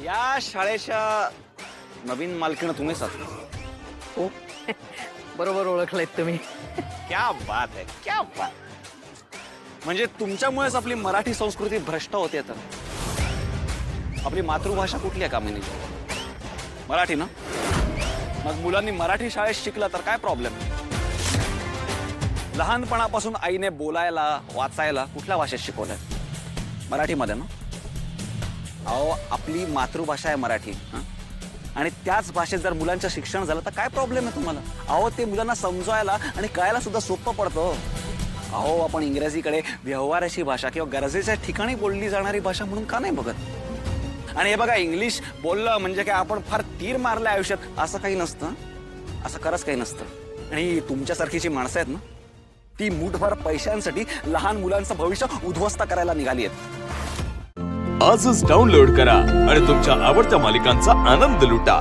या शाळेच्या नवीन मालकीण तुम्हीच आहात. हो बरोबर ओळखलायत तुम्ही. क्या बात आहे, क्या बात. म्हणजे तुमच्यामुळेच आपली मराठी संस्कृती भ्रष्ट होते. तर आपली मातृभाषा कुठली आहे कामिनी? मराठी ना. मग मुलांनी मराठी शाळेत शिकलं तर काय प्रॉब्लेम? लहानपणापासून आईने बोलायला वाचायला कुठल्या भाषेत शिकवलंय? मराठीमध्ये ना. अहो आपली मातृभाषा आहे मराठी. आणि त्याच भाषेत जर मुलांचं शिक्षण झालं तर काय प्रॉब्लेम आहे तुम्हाला? अहो ते मुलांना समजायला आणि कळायला सुद्धा सोपं पडतं. अहो आपण इंग्रजीकडे व्यवहाराची भाषा किंवा गरजेच्या ठिकाणी बोलली जाणारी भाषा म्हणून का नाही बघत? आणि हे बघा, इंग्लिश बोललं म्हणजे काय आपण फार तीर मारलं आयुष्यात असं काही नसतं. असं खरंच काही नसतं. आणि तुमच्यासारखी जी माणसं आहेत ना, ती मुठभर पैशांसाठी लहान मुलांचं भविष्य उद्ध्वस्त करायला निघाली आहेत. आजच डाउनलोड करा आणि तुमच्या आवडत्या मालिकांचा आनंद लुटा.